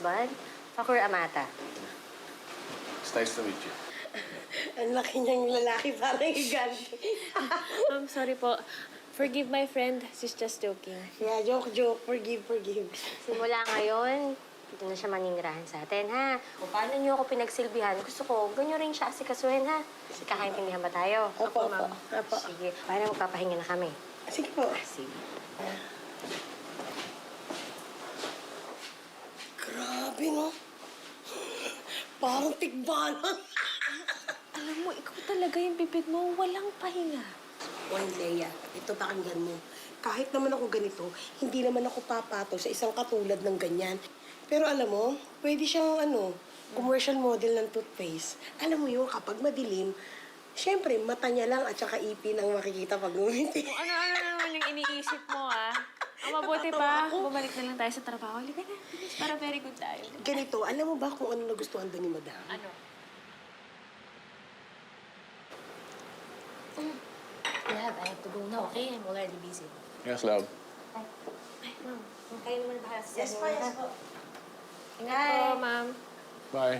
husband, Fakur Amata. It's nice to meet you. Ang laki niyang lalaki, parang higante. Sorry po. Forgive my friend. She's just joking. Yeah, joke. Forgive. Simula ngayon, dito na siya maningirahan sa atin, ha? Kung paano niyo ako pinagsilbihan, gusto ko, ganyan rin siya asikasuhin, ha? Kakaintindihan ba tayo? Opo. Sige, para magpapahinga na kami. Sige po. Sige. Grabe, no? Parang tigbanan. Alam mo, ikaw talaga yung bibig mo. Walang pahinga. Juan Lea, ito pakinggan mo. Kahit naman ako ganito, hindi naman ako papatol sa isang katulad ng ganyan. Pero alam mo, pwede siyang commercial model ng toothpaste. Alam mo yun, kapag madilim, syempre, mata niya lang at saka ipin ang makikita pag ngumiti. Ano naman yung iniisip mo, ah? Ang mabuti pa, bumalik na lang tayo sa trabaho. Halika na. Para very good tayo. Ganito, alam mo ba kung ano nagustuhan ba ni Madam? Ano? Love, I have to go now, okay? I'm already busy. Yes, love. Ay, ma'am, kayo naman bahala sa Yes po. Ingat po, ma'am. Bye.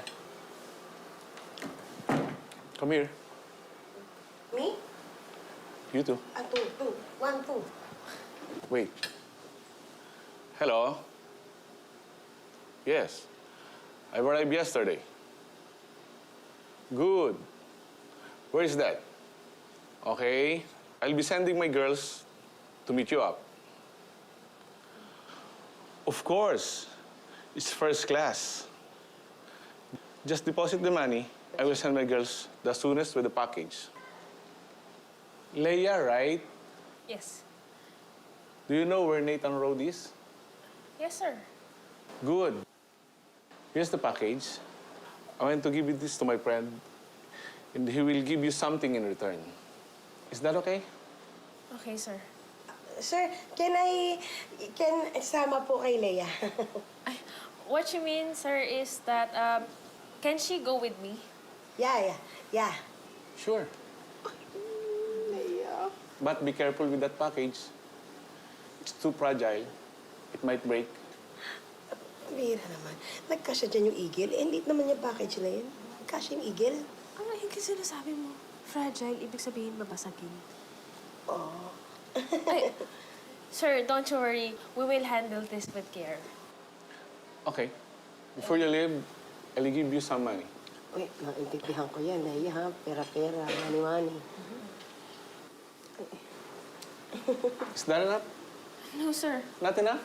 Come here. Me? You too. Two. 1, 2. Wait. Hello? Yes. I arrived yesterday. Good. Where is that? Okay. I'll be sending my girls to meet you up. Of course. It's first class. Just deposit the money. I will send my girls the soonest with the package. Leia, right? Yes. Do you know where Nathan Road is? Yes, sir. Good. Here's the package. I want to give you this to my friend, and he will give you something in return. Is that okay? Okay, sir. Sir, can sama po kay Lea? Ay, what you mean, sir, is that, can she go with me? Yeah. Sure. Lea. But be careful with that package. It's too fragile. It might break. Bira naman. Nagkasya dyan yung eagle. Eh, liit naman yung package na yun. Nagkasya yung eagle. Ano yung sinasabi mo? Fragile, ibig sabihin mabasagin. Oh. Ay, sir, don't you worry. We will handle this with care. Okay. Before you leave, I'll give you some money. Uy, naintindihan ko yan, Lea, ha? Pera, money. Is that enough? No, sir. Not enough?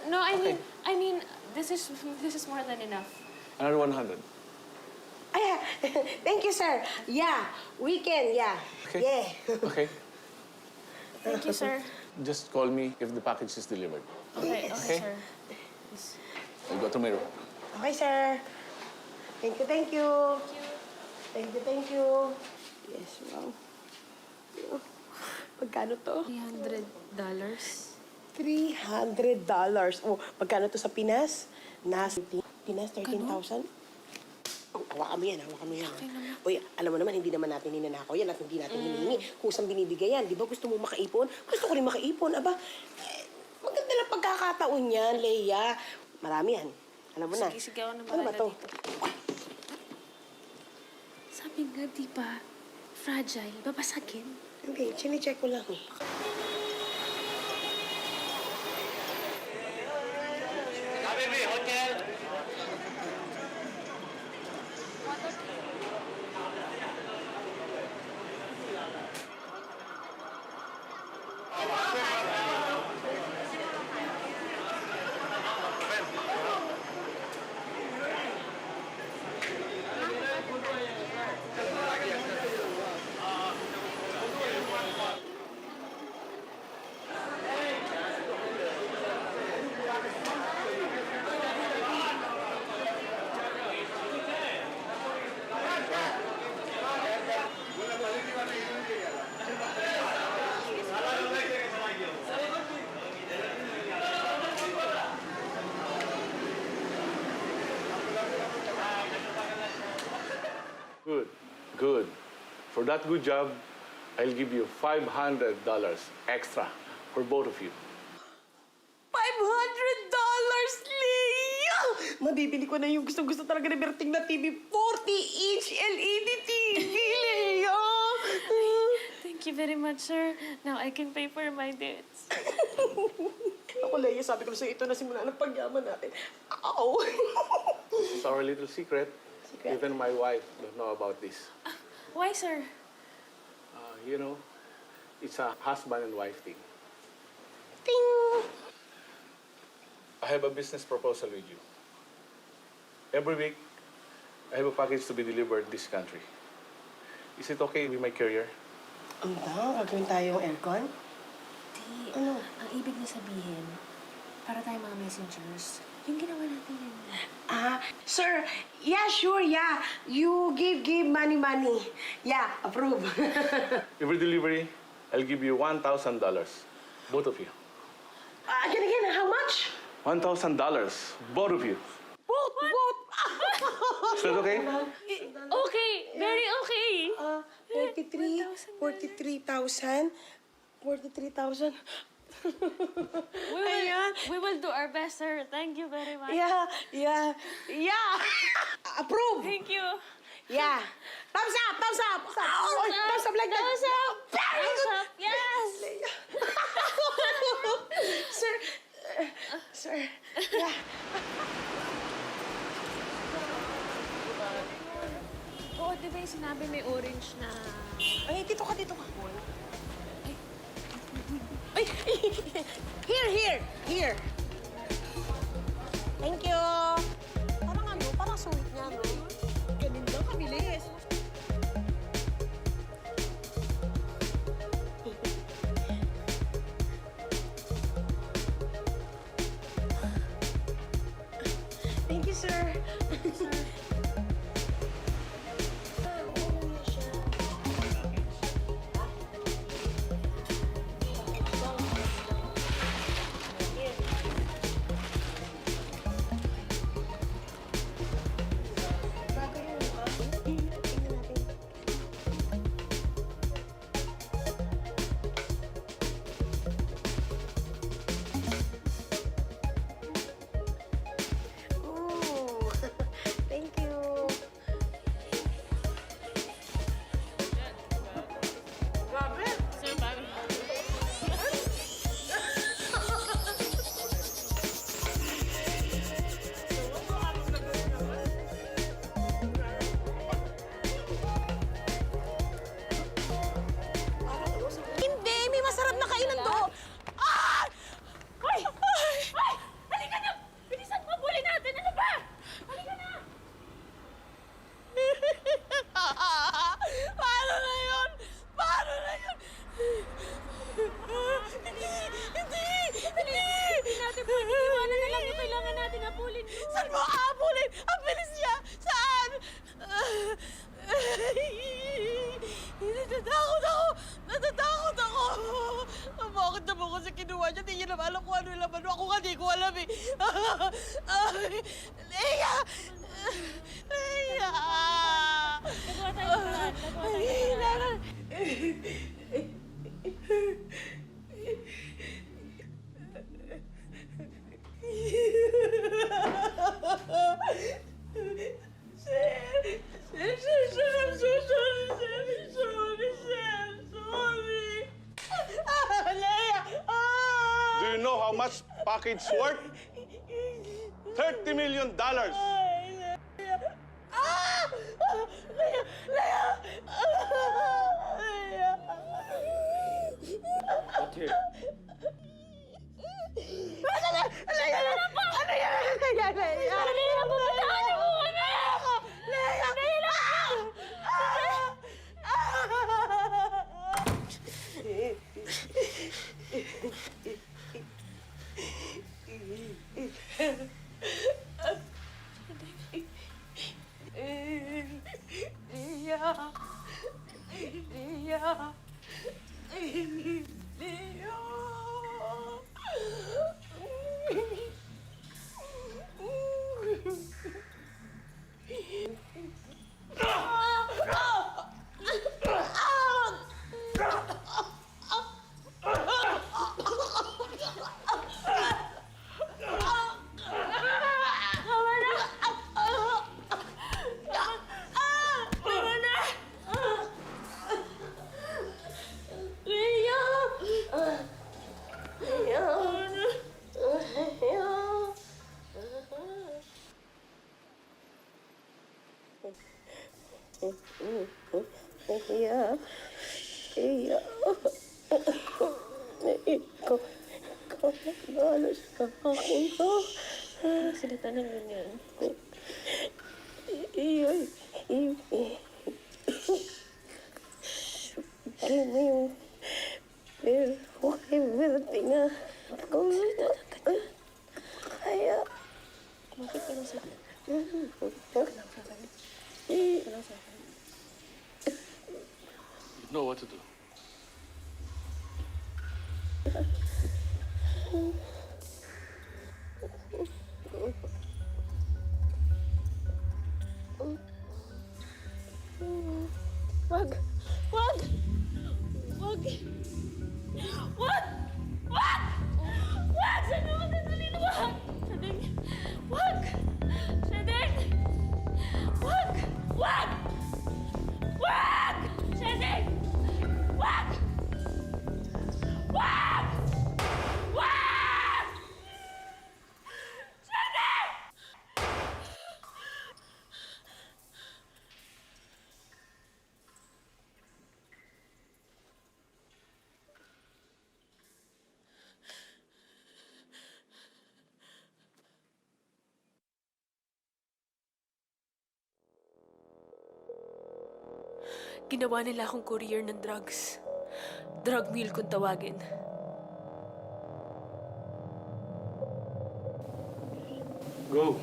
No, Okay. I mean, this is more than enough. Another 100. Ay, thank you, sir. Yeah, weekend, yeah. Okay. Yeah. Okay. Thank you, sir. Just call me if the package is delivered. Okay, Okay. sir. Yes. I'll go to my room. Okay, sir. Thank you. Thank you. Yes, wow. Magkano to? $300. $300. Oh, magkano to sa Pinas? Pinas, 13,000? Oh, hawakan mo yan. Uy, alam mo naman, hindi naman natin ninanakaw yan at hindi natin hinihingi. Kusang binibigay yan. Di ba gusto mo makaipon? Gusto ko rin makaipon. Aba, maganda lang pagkakataon yan, Lea. Marami yan. Alam mo na. Sige, ako na Ano ba bahala to? dito. Sabi nga, di ba, fragile, babasagin. Hindi, chine-check ko lang. Good. For that good job, I'll give you $500 extra for both of you. $500, Lea! Mabibili ko na yung gustong-gusto talaga ni Berting na TV. 40-inch LED TV, Lea! Thank you very much, sir. Now I can pay for my debts. Ako, Lea, sabi ko na sa'yo, ito na simula ng pagyaman natin. Ow! It's our little secret. Secret? Even my wife don't know about this. Why, sir? You know, it's a husband and wife thing. Ting! I have a business proposal with you. Every week, I have a package to be delivered this country. Is it okay with my career? Ang gagawin tayong aircon? Di, Ano? ang ibig na sabihin, para tayo mga messengers, yung ginawa natin yun. Sir, yeah, sure, yeah. You give money. Yeah, approve. Every delivery, I'll give you $1,000. Both of you. Again, how much? $1,000. Both of you. Both. Is that okay? Okay, very okay. 43,000. 43,000. Ayan. We will do our best, sir. Thank you very much. Yeah. Approve. Thank you. Yeah. Thumbs up. Thumbs up like that. Thumbs up. Very Thumbs good. up. Yes. Sir, yeah. Oo, di ba yung sinabi may orange na... Ay, dito ka. Ay, here. Thank you. Parang sweet niya, no? Ganun lang, kabilis. Thank you, sir. Ooh, thank you. Sir, bago. Hindi, may masarap na kainan doon. Ay! Halika na! Bilisan mo, huli natin! Ano ba? Halika na! Paano na yun? Hindi natin pwede iwanan na lang yung kailangan natin habulin. Saan mo aabulin? Ang bilis niya! Saan? Natatakot ako! Bakit naman kasi kinuha niya? Di niya naman alam kung ano yung laman mo. Ako nga di ko alam eh. Leia! Gagawa tayo ng paraan. Gagawa tayo ng paraan. Sorry. Leia! Do you know how much package worth? $30 million. Okay. Leia! Iya. Iya. Ikaw nagalo sa akin, ha? Salita ng ganyan. Iya. Bigay mo yung pero everything na kaya. Bakit ka lang sa... You know what to do. Wag! Wag! Wag! Wag! Wag! Wag! Sabi mo sasalin, wag! Sadeng! Wag! Sadeng! Wag! Wag! Wag! Sadeng! Wag! Wag! Wag! Sadeng! Ginawa nila akong courier ng drugs. Drug mule kung tawagin. Go.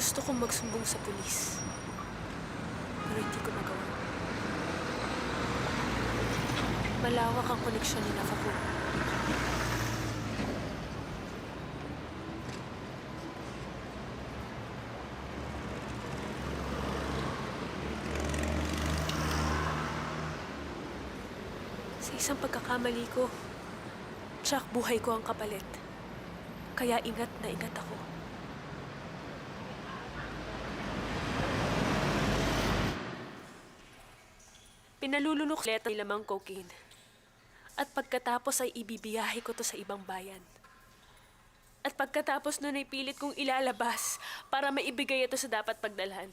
Gusto kong magsumbong sa pulis. Pero hindi ko magawa. Malawak ang koneksyon ni Navajo. Sa isang pagkakamali ko, tsak buhay ko ang kapalit. Kaya ingat na ingat ako. Pinalulunok leta ng lamang cocaine. At pagkatapos ay ibibiyahe ko to sa ibang bayan. At pagkatapos nun ay pilit kong ilalabas para maibigay ito sa dapat pagdalhan.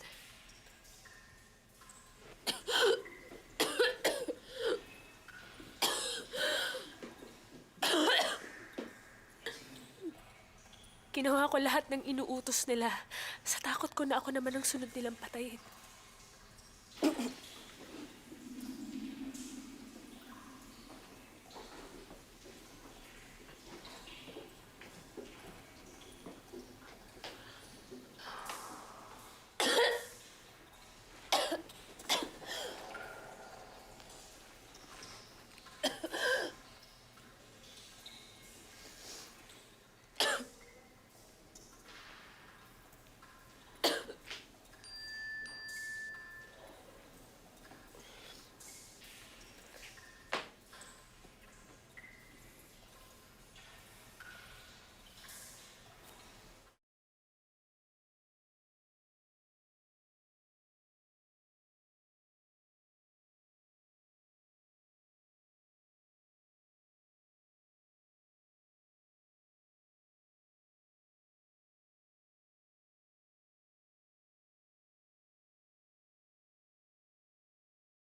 Ginawa ko lahat ng inuutos nila sa takot ko na ako naman ang sunod nilang patayin.